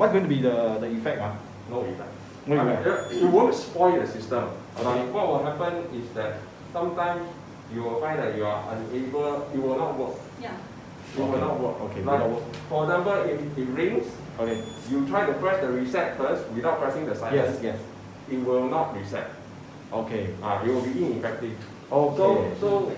What's going to be the effect? No effect. No effect. It won't spoil the system. Okay. But what will happen is that sometimes you will find that you are unable, it will not work. Yeah. It will not work. Okay. Like, for example, if it rings, Okay. you try to press the reset first without pressing the silence. Yes. It will not reset. Okay. It will be ineffective. Okay. So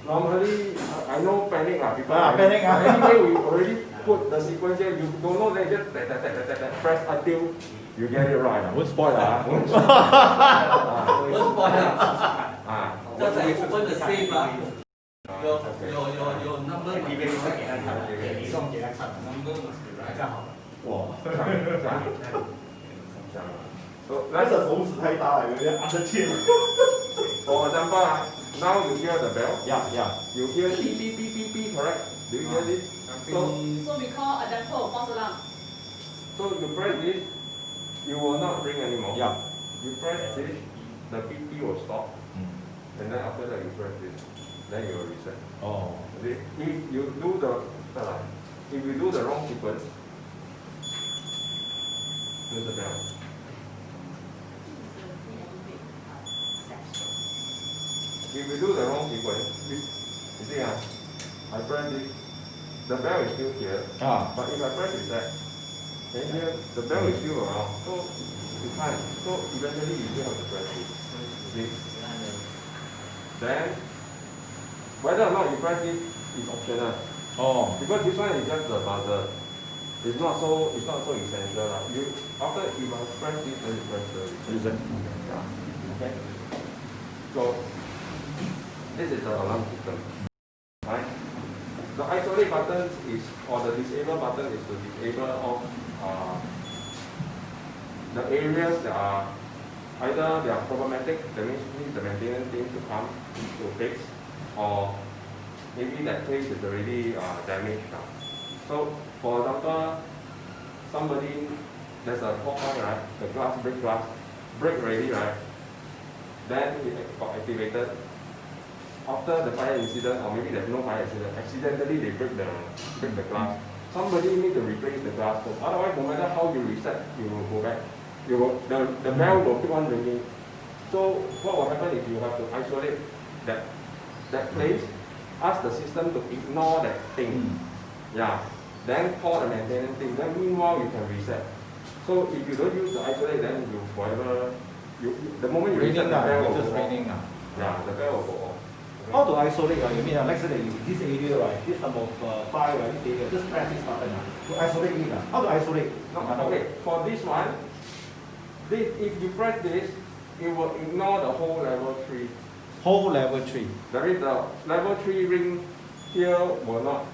normally, I know panic people. Panic. Anyway, we already put the sequence here. You don't know, then just press until you get it right. Won't spoil Won't spoil. Just like open the safe your number must be right. Number must be right. 哇！ So 那 let's 个手指太大了，有点按得切。 for example, now you hear the bell. Yeah. You hear beep beep beep beep beep, correct? Do you hear this? So we call adapter or false alarm. So you press this, you will not ring anymore. Yeah. You press this, the beep beep will stop, and then after that you press this, then you will reset. Oh. If you do the wrong sequence, here's the bell. If you do the wrong sequence, you see, I press this, the bell is still here, but if I press reset, then here the bell is still around, so you can't. So eventually you still have to press this. See? Then whether or not you press this is optional. Oh. Because this one is just the buzzer. It's not so essential. You after you must press this, then you press the Reset. Yeah. Okay. So this is the alarm system. Right? The isolate button is, or the disable button is to disable off the areas that are either they are problematic, that means need the maintenance team to come to fix, or maybe that place is already damaged now. So for example, somebody, there's a fault point, right? The glass break already, right? Then it got activated. After the fire incident, or maybe there's no fire incident, accidentally they break the glass. Somebody need to replace the glass first. Otherwise, no matter how you reset, you will go back. The bell will keep on ringing. So what will happen is you have to isolate that place, ask the system to ignore that thing. Yeah. Then call the maintenance team. Then meanwhile you can reset. So if you don't use the isolate, then you forever the moment you reset, the bell will go off. Yeah, the bell will go off. How to isolate? You mean let's say that this area, right? This number of 5, right? This area, just press this button. To isolate it. How to isolate? No, okay. For this one, if you press this, it will ignore the whole level 3. Whole level 3. That is the level 3 ring here will not.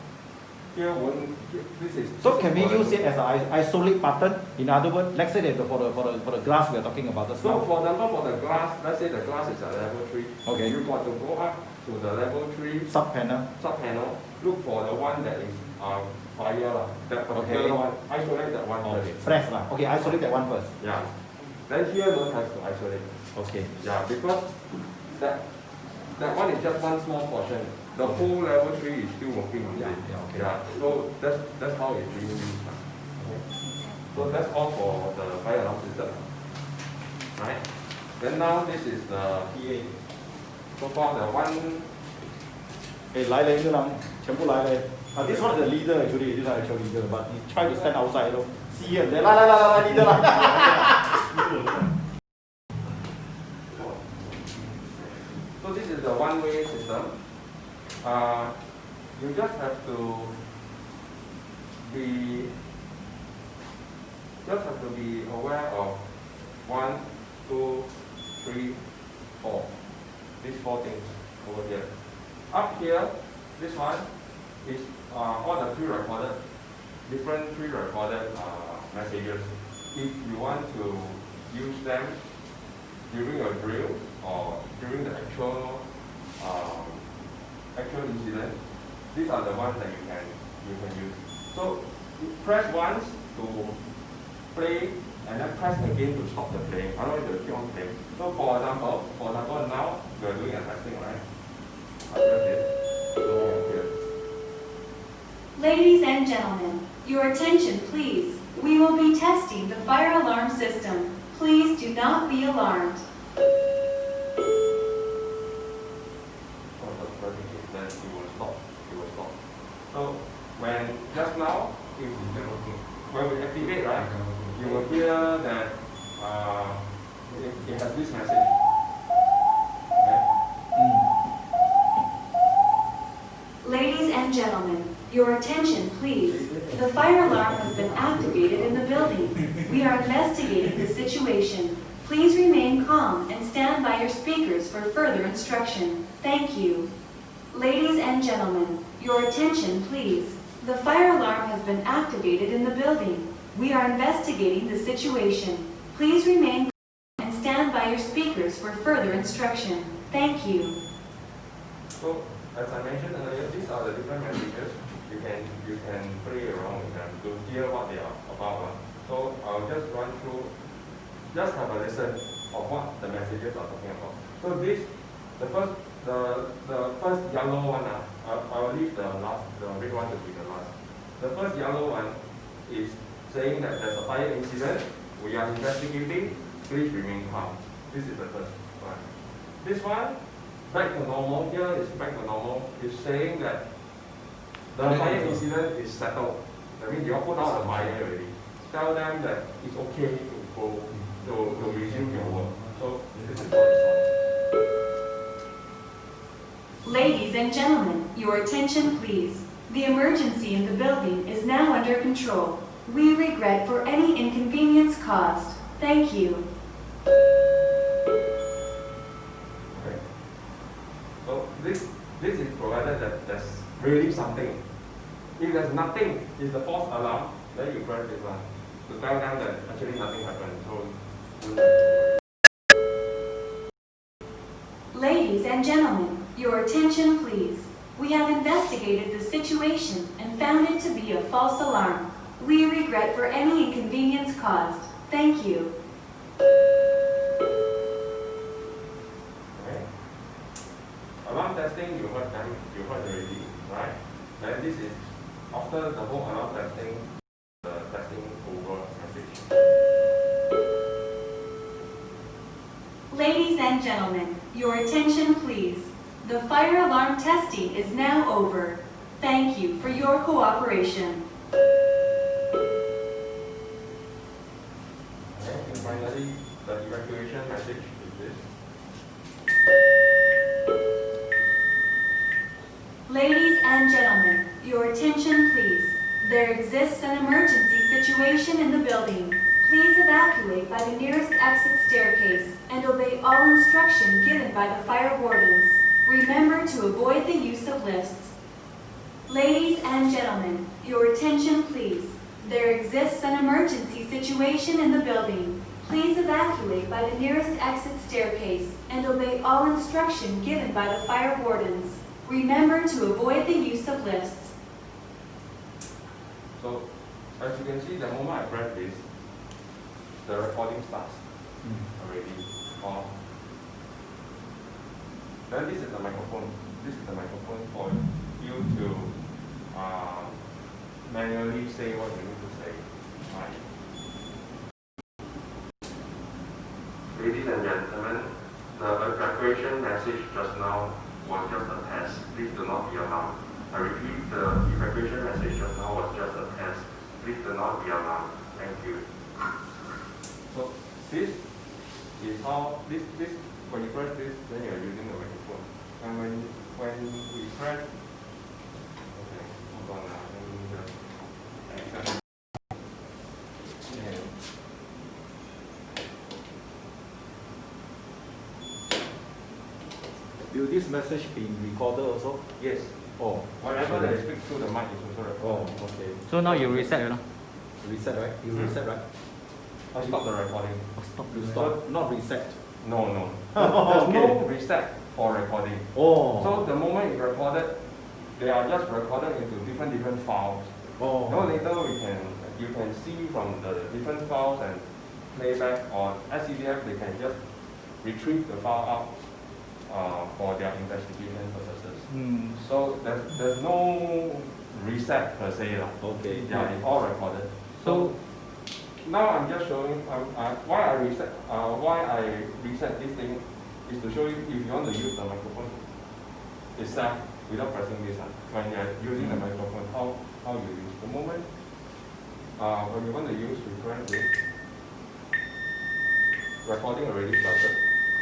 Here won't. This is. So can we use it as an isolate button? In other words, let's say that for the glass we are talking about just So now. for example, for the glass, let's say the glass is at level 3. Okay. You got to go up to the level 3 Sub panel. Look for the one that is fire, that particular one. Isolate that one first. Press lah. Okay, isolate that one first. Yeah. Then here don't have to isolate. Okay. Yeah, because that one is just one small portion. The whole level 3 is still working on it. Okay. Yeah. So that's how it's being used. Okay. So that's all for the fire alarm system. Right? Then now this is the PA. So far the one. 来嘞，这人全部来嘞。This one is the leader actually. This is actual leader, but he try to stand outside. See here, 来 leader 来。So this is the one-way system. You just have to be aware of 1, 2, 3, 4. These 4 things over here. Up here, this one is all the pre-recorded, different pre-recorded messages. If you want to use them during a drill or during the actual incident, these are the ones that you can use. So you press once to play, and then press again to stop the playing. Otherwise, it will keep on playing. So for example, now we are doing a testing, right? I press this. So here. Ladies and gentlemen, your attention please. We will be testing the fire alarm system. Please do not be alarmed. Then it will stop. It will stop. So when just now, if when we activate, right, you will hear that it has this message. Okay? Ladies and gentlemen, your attention please. The fire alarm has been activated in the building. We are investigating the situation. Please remain calm and stand by your speakers for further instruction. Thank you. Ladies and gentlemen, your attention please. The fire alarm has been activated in the building. We are investigating the situation. Please remain calm and stand by your speakers for further instruction. Thank you. So as I mentioned earlier, these are the different messages. You can play around with them to hear what they are about. So I'll just run through, just have a listen of what the messages are talking about. So this, the first yellow one, I will leave the red one to be the last. The first yellow one is saying that there's a fire incident. We are investigating. Please remain calm. This is the first one. This one, back to normal. Here is back to normal. Is saying that the fire incident is settled. That means you all put out the fire already. Tell them that it's okay to go to resume your work. So this is what it's on. Ladies and gentlemen, your attention please. The emergency in the building is now under control. We regret for any inconvenience caused. Thank you. Okay. So this is provided that there's really something. If there's nothing, it's the false alarm, then you press this one to tell them that actually nothing happened. So Ladies and gentlemen, your attention please. We have investigated the situation and found it to be a false alarm. We regret for any inconvenience caused. Thank you. okay. Alarm testing, you heard already, right? Then this is after the whole alarm testing, the testing over message. Ladies and gentlemen, your attention please. The fire alarm testing is now over. Thank you for your cooperation. Okay. And finally, the evacuation message is this. Ladies and gentlemen, your attention please. There exists an emergency situation in the building. Please evacuate by the nearest exit staircase and obey all instruction given by the fire wardens. Remember to avoid the use of lifts. Ladies and gentlemen, your attention please. There exists an emergency situation in the building. Please evacuate by the nearest exit staircase and obey all instruction given by the fire wardens. Remember to avoid the use of lifts. So as you can see, the moment I press this, the recording starts already. Then this is the microphone. This is the microphone for you to manually say what you need to say. Right. Ladies and gentlemen, the evacuation message just now was just a test. Please do not be alarmed. I repeat, the evacuation message just now was just a test. Please do not be alarmed. Thank you. So this is how this when you press this, then you are using the microphone. And when we press, okay, hold on now. Let me just Will this message be recorded also? yes. Oh, Whatever that I speak through the mic is also oh, recorded. okay. So now you reset, you know? Reset, right? You reset, right? I'll stop the recording. Stop. You stop, not reset. No. Okay. There's no reset for recording. Oh. So the moment it's recorded, they are just recorded into different files. Oh. Now later you can see from the different files and playback on SCDF, they can just retrieve the file out for their investigation purposes. So there's no reset per se. Okay. They are all recorded. So now I'm just showing why I reset this thing is to show you if you want to use the microphone itself without pressing this. When you're using the microphone, how you use. The moment when you want to use, you press this. Recording already started.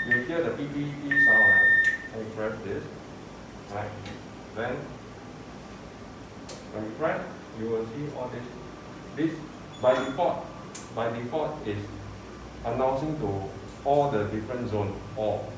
You hear the beep beep beep sound, right? And you press this, right? Then when you press, you will see all this. This by default is announcing to all the different zones, all.